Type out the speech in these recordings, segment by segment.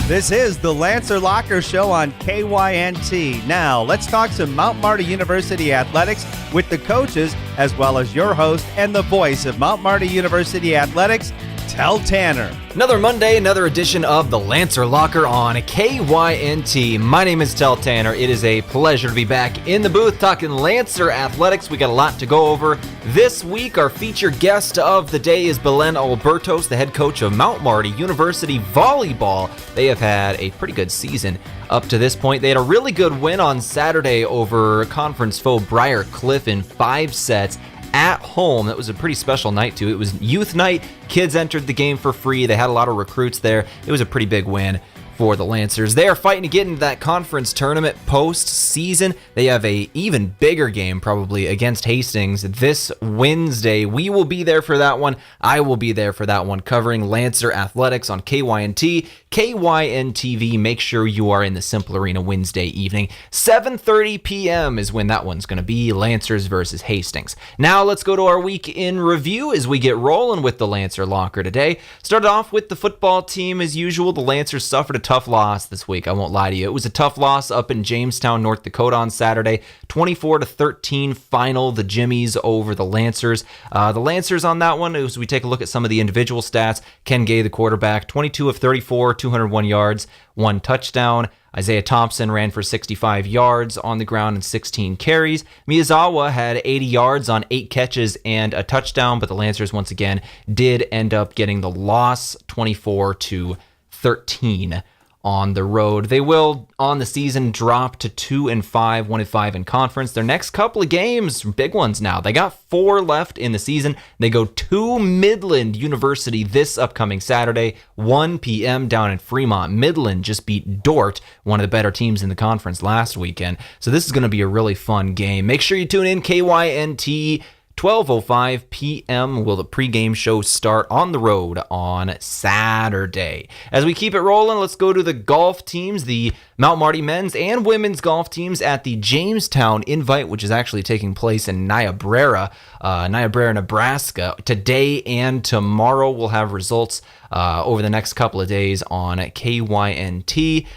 This is the Lancer Locker Show on KYNT. Now, let's talk some Mount Marty University athletics with the coaches, as well as your host and the voice of Mount Marty University athletics, Tel Tanner. Another Monday, another edition of the Lancer Locker on KYNT. My name is Tel Tanner. It is a pleasure to be back in the booth talking Lancer athletics. We got a lot to go over this week. Our featured guest of the day is Belen Albertos, the head coach of Mount Marty University volleyball. They have had a pretty good season up to this point. They had a really good win on Saturday over conference foe Briar Cliff in 5 sets. At home. That was a pretty special night too. It was youth night. Kids entered the game for free. They had a lot of recruits there. It was a pretty big win for the Lancers. They are fighting to get into that conference tournament post-season. They have a even bigger game probably against Hastings this Wednesday. We will be there for that one. I will be there for that one, covering Lancer athletics on KYNT, KYNTV. Make sure you are in the Simple Arena Wednesday evening. 7:30 p.m. is when that one's going to be, Lancers versus Hastings. Now let's go to our week in review as we get rolling with the Lancer Locker today. Started off with the football team as usual. The Lancers suffered a tough loss this week. I won't lie to you. It was a tough loss up in Jamestown, North Dakota on Saturday. 24-13 final, the Jimmies over the Lancers. The Lancers on that one, as we take a look at some of the individual stats, Ken Gay, the quarterback, 22 of 34, 201 yards, 1 touchdown. Isaiah Thompson ran for 65 yards on the ground and 16 carries. Miyazawa had 80 yards on 8 catches and a touchdown, but the Lancers once again did end up getting the loss, 24-13 on the road. They will, on the season, drop to 2-5, 1-5 in conference. Their next couple of games, big ones now. They got 4 left in the season. They go to Midland University this upcoming Saturday, 1 p.m. down in Fremont. Midland just beat Dort, one of the better teams in the conference last weekend. So this is going to be a really fun game. Make sure you tune in, KYNT. 12:05 p.m. will the pregame show start on the road on Saturday. As we keep it rolling, let's go to the golf teams, the Mount Marty men's and women's golf teams at the Jamestown Invite, which is actually taking place in Niobrara, Nebraska. Today and tomorrow we'll have results over the next couple of days on KYNT.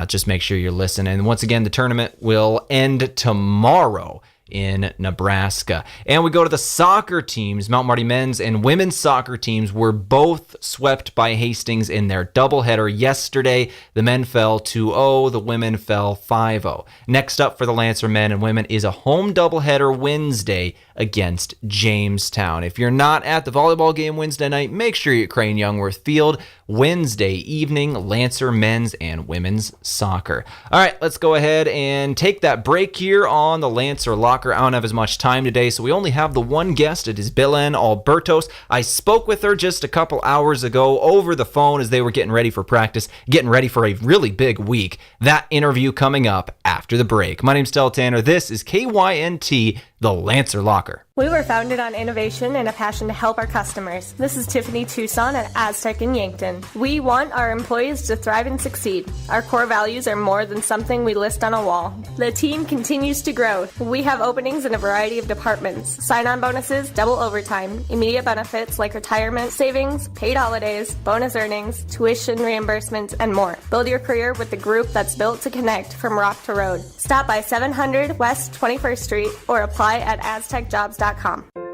Just make sure you're listening. And once again, the tournament will end tomorrow in Nebraska. And we go to the soccer teams. Mount Marty men's and women's soccer teams were both swept by Hastings in their doubleheader yesterday. The men fell 2-0, the women fell 5-0. Next up for the Lancer men and women is a home doubleheader Wednesday against Jamestown. If you're not at the volleyball game Wednesday night, make sure you're at Crane Youngworth Field Wednesday evening, Lancer men's and women's soccer. All right, let's go ahead and take that break here on the Lancer Locker. I don't have as much time today, so we only have the one guest. It is Belen Albertos. I spoke with her just a couple hours ago over the phone as they were getting ready for practice, getting ready for a really big week. That interview coming up after the break. My name's Tel Tanner. This is KYNT, the Lancer Locker. We were founded on innovation and a passion to help our customers. This is Tiffany Tucson at Aztec in Yankton. We want our employees to thrive and succeed. Our core values are more than something we list on a wall. The team continues to grow. We have openings in a variety of departments. Sign-on bonuses, double overtime, immediate benefits like retirement, savings, paid holidays, bonus earnings, tuition reimbursements, and more. Build your career with the group that's built to connect from rock to road. Stop by 700 West 21st Street or apply at aztecjobs.com.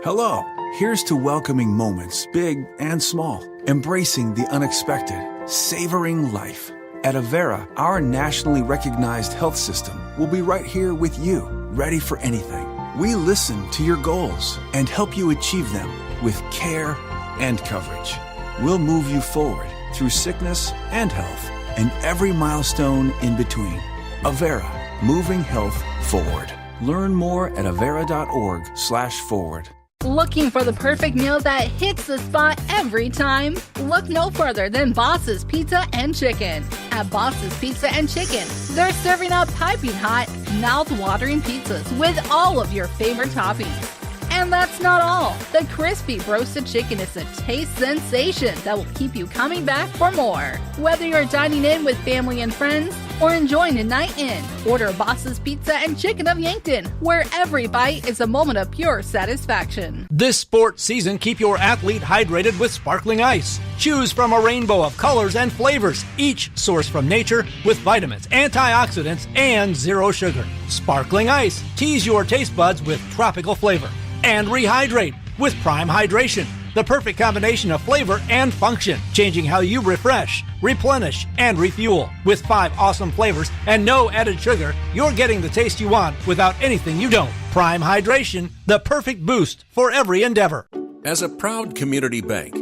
Hello, here's to welcoming moments, big and small, embracing the unexpected, savoring life. At Avera, our nationally recognized health system will be right here with you, ready for anything. We listen to your goals and help you achieve them with care and coverage. We'll move you forward through sickness and health and every milestone in between. Avera, moving health forward. Learn more at avera.org/forward. Looking for the perfect meal that hits the spot every time? Look no further than Boss's Pizza and Chicken. At Boss's Pizza and Chicken, they're serving up piping hot, mouth-watering pizzas with all of your favorite toppings. And that's not all. The crispy roasted chicken is a taste sensation that will keep you coming back for more. Whether you're dining in with family and friends or enjoying a night in, order Boss's Pizza and Chicken of Yankton, where every bite is a moment of pure satisfaction. This sports season, keep your athlete hydrated with sparkling ice. Choose from a rainbow of colors and flavors, each sourced from nature with vitamins, antioxidants, and zero sugar. Sparkling ice. Tease your taste buds with tropical flavor. And rehydrate with Prime Hydration. The perfect combination of flavor and function, changing how you refresh, replenish, and refuel. With 5 awesome flavors and no added sugar, you're getting the taste you want without anything you don't. Prime Hydration, the perfect boost for every endeavor. As a proud community bank,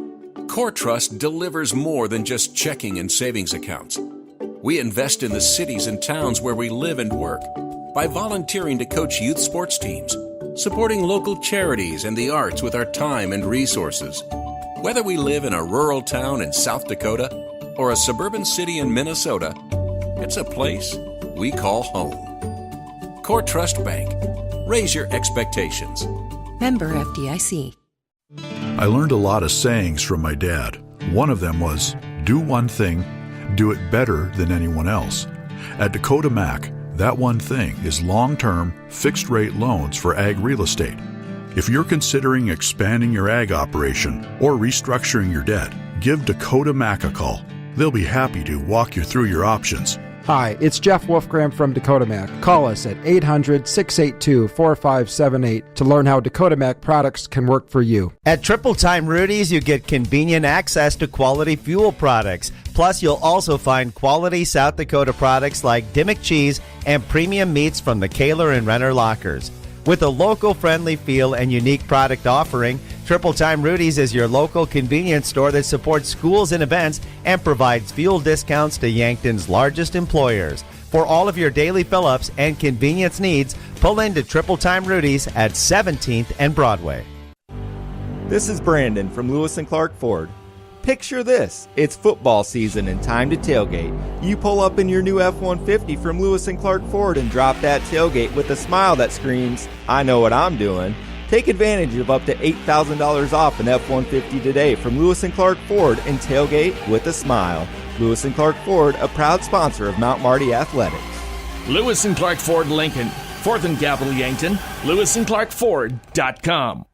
Core Trust delivers more than just checking and savings accounts. We invest in the cities and towns where we live and work by volunteering to coach youth sports teams, supporting local charities and the arts with our time and resources. Whether we live in a rural town in South Dakota or a suburban city in Minnesota, it's a place we call home. Core Trust Bank. Raise your expectations. Member FDIC. I learned a lot of sayings from my dad. One of them was, do one thing, do it better than anyone else. At Dakota Mac, that one thing is long-term, fixed-rate loans for ag real estate. If you're considering expanding your ag operation or restructuring your debt, give Dakota Mac a call. They'll be happy to walk you through your options. Hi, it's Jeff Wolfgram from Dakota Mac. Call us at 800-682-4578 to learn how Dakota Mac products can work for you. At Triple Time Rudy's, you get convenient access to quality fuel products. Plus, you'll also find quality South Dakota products like Dimmick cheese and premium meats from the Kaler and Renner lockers. With a local-friendly feel and unique product offering, Triple Time Rudy's is your local convenience store that supports schools and events and provides fuel discounts to Yankton's largest employers. For all of your daily fill-ups and convenience needs, pull into Triple Time Rudy's at 17th and Broadway. This is Brandon from Lewis and Clark Ford. Picture this. It's football season and time to tailgate. You pull up in your new F-150 from Lewis and Clark Ford and drop that tailgate with a smile that screams, I know what I'm doing. Take advantage of up to $8,000 off an F-150 today from Lewis and Clark Ford and tailgate with a smile. Lewis and Clark Ford, a proud sponsor of Mount Marty Athletics. Lewis and Clark Ford Lincoln, 4th and Capitol Yankton, lewisandclarkford.com.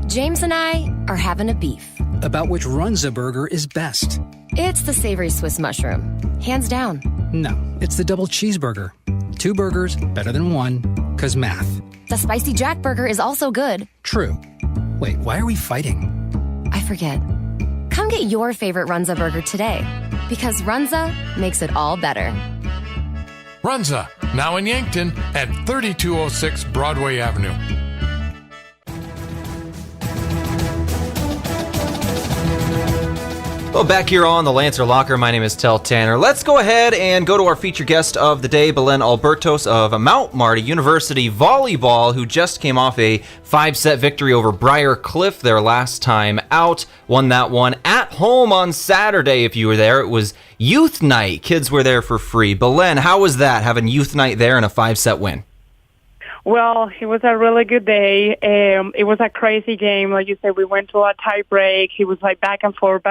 James and I are having a beef. About which Runza burger is best. It's the savory Swiss mushroom. Hands down. No, it's the double cheeseburger. 2 burgers, better than 1, 'cause math. The spicy Jack burger is also good. True. Wait, why are we fighting? I forget. Come get your favorite Runza burger today, because Runza makes it all better. Runza, now in Yankton at 3206 Broadway Avenue. Well, back here on the Lancer Locker, my name is Tel Tanner. Let's go ahead and go to our featured guest of the day, Belen Albertos of Mount Marty University Volleyball, who just came off a 5-set victory over Briar Cliff their last time out. Won that one at home on Saturday. If you were there, it was youth night. Kids were there for free. Belen, how was that, having youth night there and a 5-set win? Well, it was a really good day. It was a crazy game. Like you said, we went to a tie break. It was like back and forth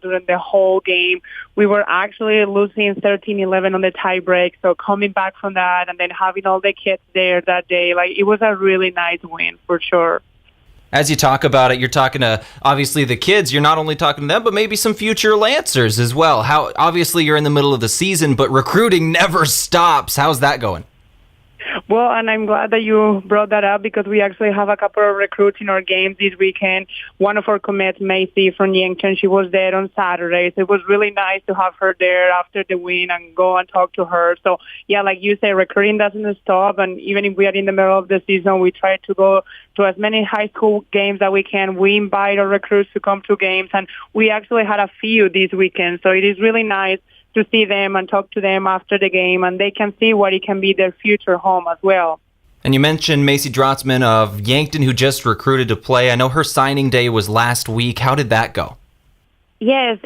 during the whole game. We were actually losing 13-11 on the tie break. So coming back from that and then having all the kids there that day, like it was a really nice win for sure. As you talk about it, you're talking to, obviously, the kids. You're not only talking to them, but maybe some future Lancers as well. How obviously, you're in the middle of the season, but recruiting never stops. How's that going? Well, and I'm glad that you brought that up because we actually have a couple of recruits in our games this weekend. One of our commits, Macy from Yankton, she was there on Saturday. So it was really nice to have her there after the win and go and talk to her. So, yeah, like you say, recruiting doesn't stop. And even if we are in the middle of the season, we try to go to as many high school games that we can. We invite our recruits to come to games. And we actually had a few this weekend. So it is really nice to see them and talk to them after the game, and they can see what it can be their future home as well. And you mentioned Macy Drotzman of Yankton, who just recruited to play. I know her signing day was last week. How did that go? Yes,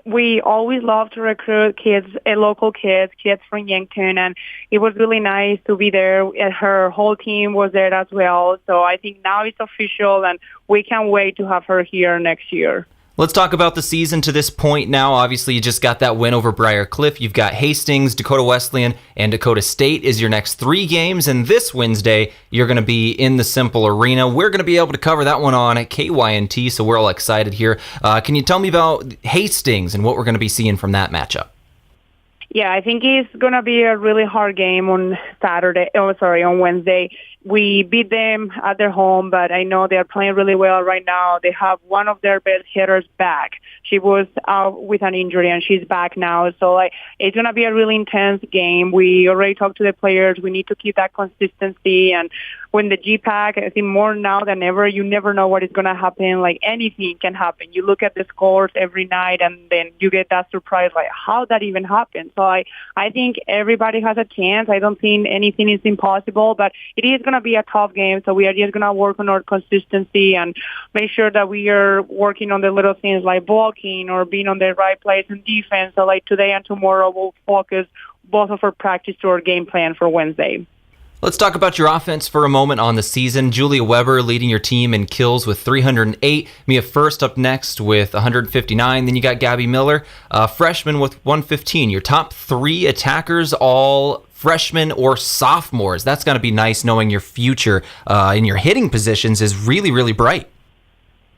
we always love to recruit kids, local kids from Yankton, and it was really nice to be there. Her whole team was there as well, so I think now it's official, and we can't wait to have her here next year. Let's talk about the season to this point now. Obviously, you just got that win over Briar Cliff. You've got Hastings, Dakota Wesleyan, and Dakota State is your next 3 games. And this Wednesday, you're going to be in the Simple Arena. We're going to be able to cover that one on KYNT, so we're all excited here. Can you tell me about Hastings and what we're going to be seeing from that matchup? Yeah, I think it's going to be a really hard game on Wednesday. We beat them at their home, but I know they're playing really well right now. They have one of their best hitters back. She was out with an injury, and she's back now. So it's going to be a really intense game. We already talked to the players. We need to keep that consistency. And when the GPAC, I think more now than ever, you never know what is going to happen. Like, anything can happen. You look at the scores every night, and then you get that surprise, like, how that even happened. So I think everybody has a chance. I don't think anything is impossible, but it is going to be a tough game. So we are just going to work on our consistency and make sure that we are working on the little things like blocking or being on the right place in defense. So today and tomorrow, we'll focus both of our practice to our game plan for Wednesday. Let's talk about your offense for a moment on the season. Julia Weber leading your team in kills with 308. Mia First up next with 159. Then you got Gabby Miller, freshman with 115. Your top 3 attackers, all freshmen or sophomores. That's going to be nice knowing your future in your hitting positions is really, really bright.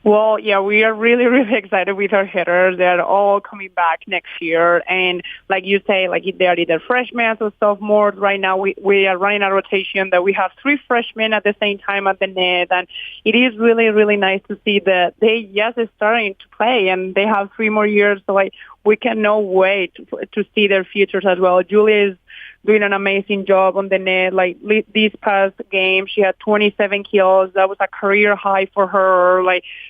Well, yeah, we are really, really excited with our hitters. They're all coming back next year. And like you say, they are either freshmen or sophomores. Right now, we are running a rotation that we have 3 freshmen at the same time at the net. And it is really, really nice to see that they, are starting to play, and they have 3 more years. So we cannot wait to see their futures as well. Julia is doing an amazing job on the net. This past game, she had 27 kills. That was a career high for her.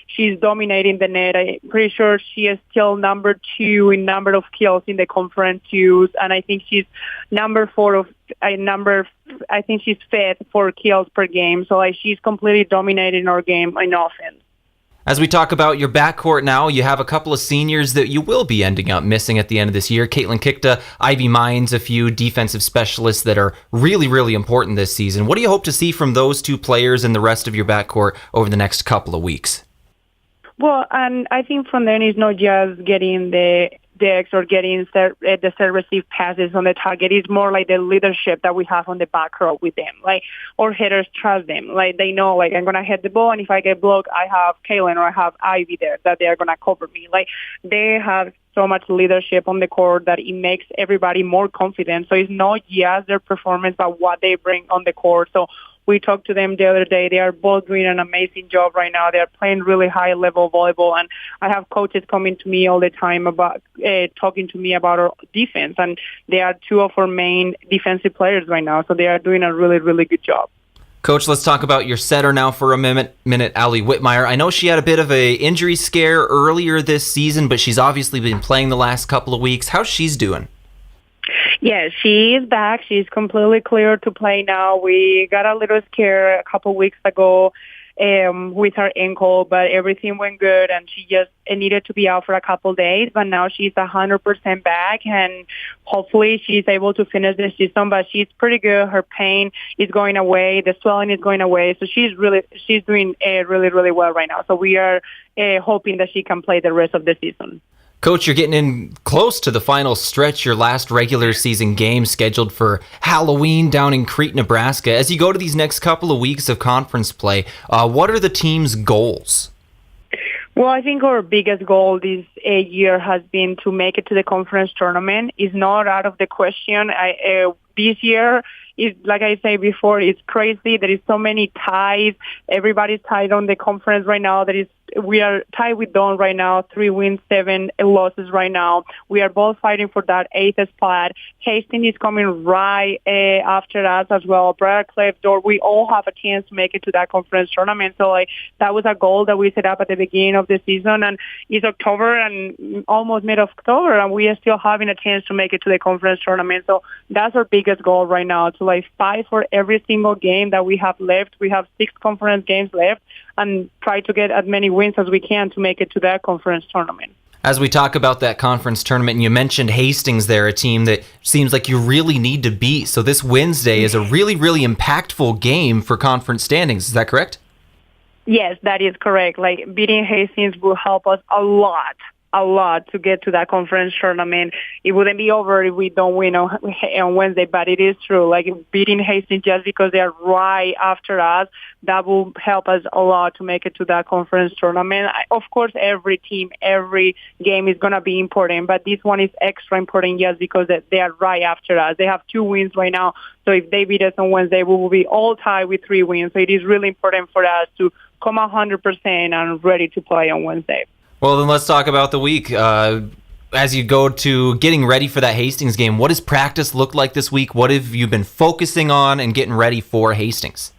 She's dominating the net. I'm pretty sure she is still number 2 in number of kills in the conference twos, and I think she's number 4 I think she's 5th for kills per game. So she's completely dominating our game in offense. As we talk about your backcourt now, you have a couple of seniors that you will be ending up missing at the end of this year. Caitlin Kikta, Ivy Mines, a few defensive specialists that are really, really important this season. What do you hope to see from those 2 players and the rest of your backcourt over the next couple of weeks? Well, and I think from then it's not just getting the decks or getting the serve-receive passes on the target. It's more like the leadership that we have on the back row with them. Our hitters trust them. They know, I'm going to hit the ball, and if I get blocked, I have Kaylin or I have Ivy there that they are going to cover me. They have so much leadership on the court that it makes everybody more confident. So it's not just their performance, but what they bring on the court. So we talked to them the other day. They are both doing an amazing job right now. They are playing really high-level volleyball, and I have coaches coming to me all the time about talking to me about our defense, and they are 2 of our main defensive players right now, so they are doing a really, really good job. Coach, let's talk about your setter now for a minute, Allie Whitmire. I know she had a bit of an injury scare earlier this season, but she's obviously been playing the last couple of weeks. How's she doing? Yes, she is back. She's completely clear to play now. We got a little scare a couple weeks ago with her ankle, but everything went good, and she just needed to be out for a couple days. But now she's 100% back, and hopefully she's able to finish the season. But she's pretty good. Her pain is going away. The swelling is going away. So she's doing really, really well right now. So we are hoping that she can play the rest of the season. Coach, you're getting in close to the final stretch, your last regular season game scheduled for Halloween down in Crete, Nebraska. As you go to these next couple of weeks of conference play, what are the team's goals? Well, I think our biggest goal this year has been to make it to the conference tournament. It's not out of the question. This year, like I said before, it's crazy. There is so many ties. Everybody's tied on the conference right now. We are tied with Dawn right now, 3 wins, 7 losses right now. We are both fighting for that 8th spot. Hastings is coming right after us as well. Briar Cliff, Door, we all have a chance to make it to that conference tournament. So that was a goal that we set up at the beginning of the season, and it's October and almost mid-October, and we are still having a chance to make it to the conference tournament. So that's our biggest goal right now, to fight for every single game that we have left. We have 6 conference games left, and try to get as many wins as we can to make it to that conference tournament. As we talk about that conference tournament, and you mentioned Hastings there, a team that seems like you really need to beat. So this Wednesday is a really, really impactful game for conference standings. Is that correct? Yes, that is correct. Like, beating Hastings will help us a lot to get to that conference tournament. It wouldn't be over if we don't win on Wednesday, but it is true. Like, beating Hastings just because they are right after us, that will help us a lot to make it to that conference tournament. Of course, every team, every game is going to be important, but this one is extra important just because they are right after us. They have 2 wins right now, so if they beat us on Wednesday, we will be all tied with 3 wins. So it is really important for us to come 100% and ready to play on Wednesday. Well, then let's talk about the week. As you go to getting ready for that Hastings game, what does practice look like this week? What have you been focusing on and getting ready for Hastings?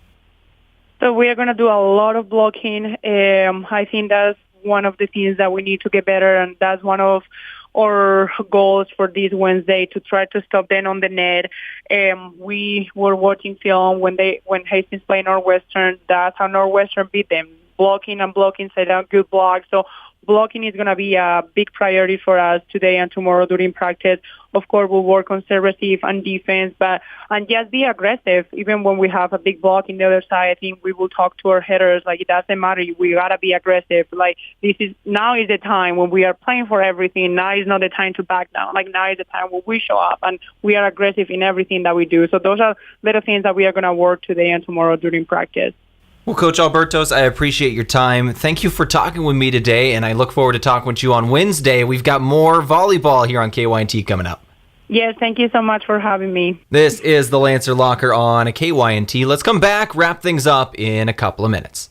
So we are going to do a lot of blocking. I think that's one of the things that we need to get better, and that's one of our goals for this Wednesday, to try to stop them on the net. We were watching film when Hastings played Northwestern. That's how Northwestern beat them. Blocking, set out good blocks. So blocking is going to be a big priority for us today and tomorrow during practice. Of course, we'll work on serve receive and defense, and just be aggressive. Even when we have a big block in the other side, I think we will talk to our headers. Like, it doesn't matter. We got to be aggressive. Like, now is the time when we are playing for everything. Now is not the time to back down. Like, now is the time when we show up and we are aggressive in everything that we do. So those are little things that we are going to work today and tomorrow during practice. Well, Coach Albertos, I appreciate your time. Thank you for talking with me today, and I look forward to talking with you on Wednesday. We've got more volleyball here on KYNT coming up. Yes, thank you so much for having me. This is the Lancer Locker on KYNT. Let's come back, wrap things up in a couple of minutes.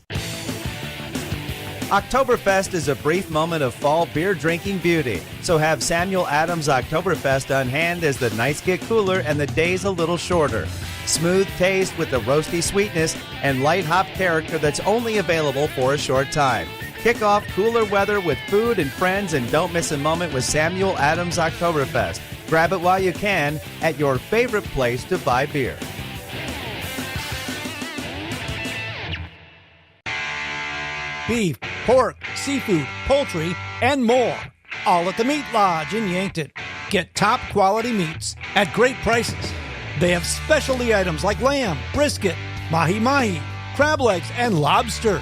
Oktoberfest is a brief moment of fall beer drinking beauty. So have Samuel Adams Oktoberfest on hand as the nights get cooler and the days a little shorter. Smooth taste with the roasty sweetness and light hop character that's only available for a short time. Kick off cooler weather with food and friends, and don't miss a moment with Samuel Adams Oktoberfest. Grab it while you can at your favorite place to buy beer. Beef, pork, seafood, poultry, and more. All at the Meat Lodge in Yankton. Get top quality meats at great prices. They have specialty items like lamb, brisket, mahi-mahi, crab legs, and lobster.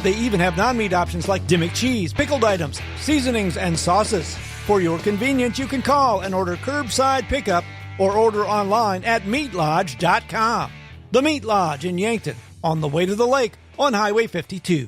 They even have non-meat options like Dimmick cheese, pickled items, seasonings, and sauces. For your convenience, you can call and order curbside pickup or order online at meatlodge.com. The Meat Lodge in Yankton, on the way to the lake on Highway 52.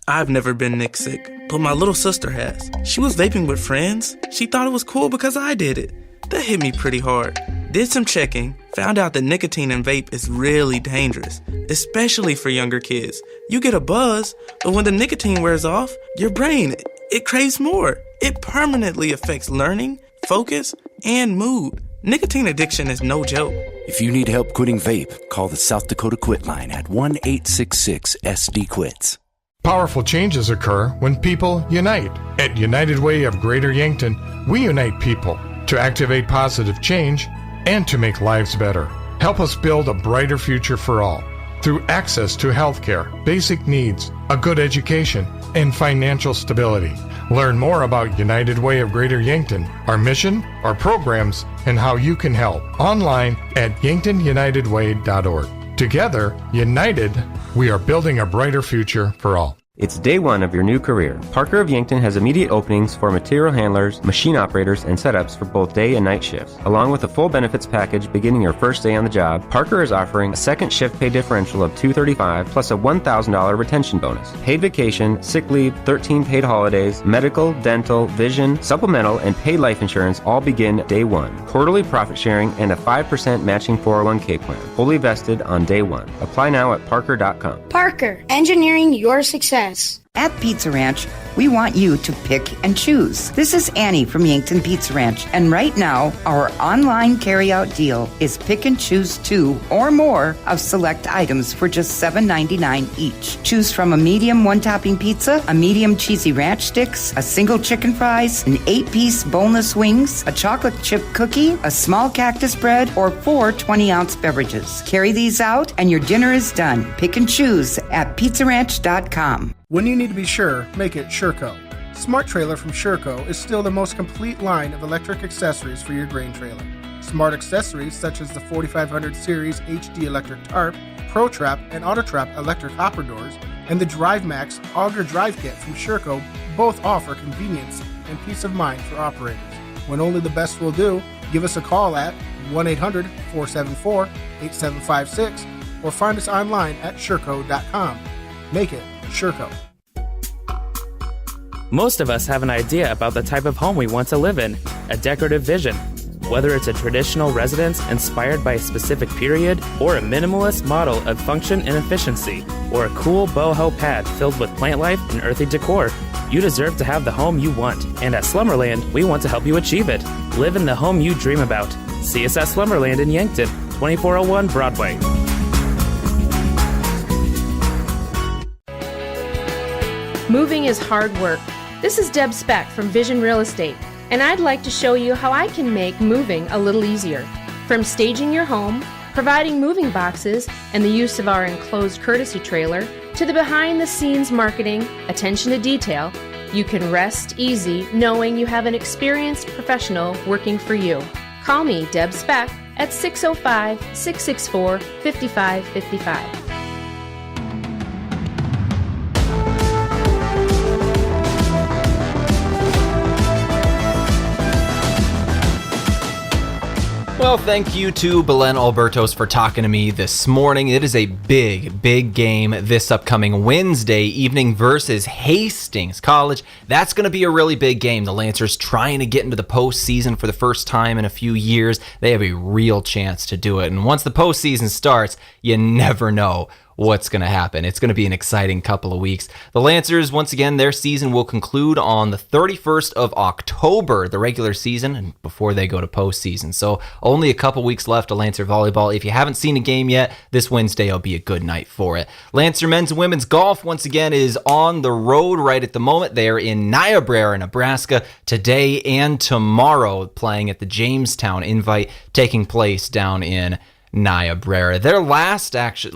I've never been Nick sick, but my little sister has. She was vaping with friends. She thought it was cool because I did it. That hit me pretty hard. Did some checking, found out that nicotine in vape is really dangerous, especially for younger kids. You get a buzz, but when the nicotine wears off, your brain, it craves more. It permanently affects learning, focus, and mood. Nicotine addiction is no joke. If you need help quitting vape, call the South Dakota Quit Line at 1-866-SD-QUITS. Powerful changes occur when people unite. At United Way of Greater Yankton, we unite people to activate positive change and to make lives better. Help us build a brighter future for all through access to health care, basic needs, a good education, and financial stability. Learn more about United Way of Greater Yankton, our mission, our programs, and how you can help online at yanktonyunitedway.org. Together, united, we are building a brighter future for all. It's day one of your new career. Parker of Yankton has immediate openings for material handlers, machine operators, and setups for both day and night shifts. Along with a full benefits package beginning your first day on the job, Parker is offering a second shift pay differential of $235 plus a $1,000 retention bonus. Paid vacation, sick leave, 13 paid holidays, medical, dental, vision, supplemental, and paid life insurance all begin day one. Quarterly profit sharing and a 5% matching 401k plan. Fully vested on day one. Apply now at parker.com. Parker, engineering your success. At Pizza Ranch, we want you to pick and choose. This is Annie from Yankton Pizza Ranch, and right now, our online carryout deal is pick and choose 2 or more of select items for just $7.99 each. Choose from a medium one-topping pizza, a medium cheesy ranch sticks, a single chicken fries, an 8-piece boneless wings, a chocolate chip cookie, a small cactus bread, or 4 20-ounce beverages. Carry these out, and your dinner is done. Pick and choose at pizzaranch.com. When you need to be sure, make it Sureco. Smart Trailer from Sherco is still the most complete line of electric accessories for your grain trailer. Smart accessories such as the 4500 Series HD electric tarp, Pro Trap, and Auto Trap electric hopper doors, and the Drive Max Auger Drive Kit from Sherco both offer convenience and peace of mind for operators. When only the best will do, give us a call at 1-800-474-8756 or find us online at Sherco.com. Make it Sherco. Most of us have an idea about the type of home we want to live in, a decorative vision. Whether it's a traditional residence inspired by a specific period, or a minimalist model of function and efficiency, or a cool boho pad filled with plant life and earthy decor, you deserve to have the home you want. And at Slumberland, we want to help you achieve it. Live in the home you dream about. See us at Slumberland in Yankton, 2401 Broadway. Moving is hard work. This is Deb Speck from Vision Real Estate, and I'd like to show you how I can make moving a little easier. From staging your home, providing moving boxes, and the use of our enclosed courtesy trailer, to the behind-the-scenes marketing, attention to detail, you can rest easy knowing you have an experienced professional working for you. Call me, Deb Speck, at 605-664-5555. Well, thank you to Belen Albertos for talking to me this morning. It is a big game this upcoming Wednesday evening versus Hastings College. That's going to be a really big game. The Lancers trying to get into the postseason for the first time in a few years. They have a real chance to do it. And once the postseason starts, you never know what's going to happen. It's going to be an exciting couple of weeks. The Lancers, once again, their season will conclude on the 31st of October, the regular season, and before they go to postseason. So only a couple weeks left of Lancer volleyball. If you haven't seen a game yet, this Wednesday will be a good night for it. Lancer men's and women's golf, once again, is on the road right at the moment. They are in Niobrara, Nebraska, today and tomorrow, playing at the Jamestown Invite, taking place down in Niobrara. Their last action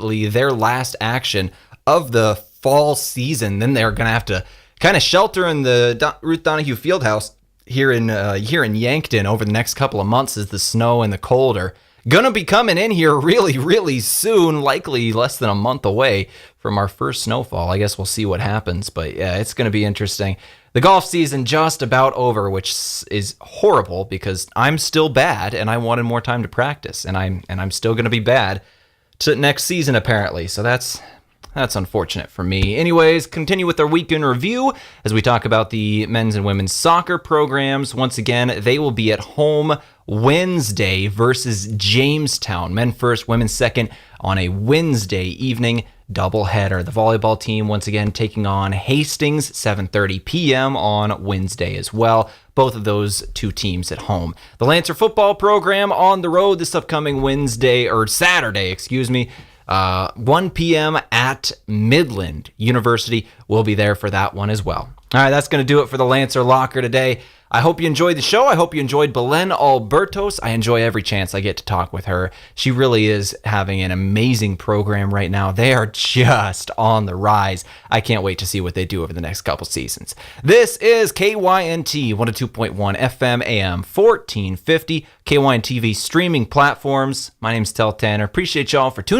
of the fall season. Then they're going to have to kind of shelter in the Ruth Donahue Fieldhouse here in Yankton over the next couple of months as the snow and the cold are going to be coming in here really soon, likely less than a month away from our first snowfall. I guess we'll see what happens, but yeah, it's going to be interesting. The golf season just about over, which is horrible because I'm still bad and I wanted more time to practice, and I'm still going to be bad to next season apparently. So that's unfortunate for me. Anyways, continue with our week in review as we talk about the men's and women's soccer programs. Once again, they will be at home Wednesday versus Jamestown. Men first, women second on a Wednesday evening doubleheader. The volleyball team once again taking on Hastings, 7:30 p.m. on Wednesday as well. Both of those two teams at home. The Lancer football program on the road this upcoming Saturday, 1 p.m. at Midland University. We'll be there for that one as well. All right, that's going to do it for the Lancer Locker today. I hope you enjoyed the show. I hope you enjoyed Belen Albertos. I enjoy every chance I get to talk with her. She really is having an amazing program right now. They are just on the rise. I can't wait to see what they do over the next couple seasons. This is KYNT 102.1 FM AM 1450, KYNT TV streaming platforms. My name's Tel Tanner. Appreciate y'all for tuning in.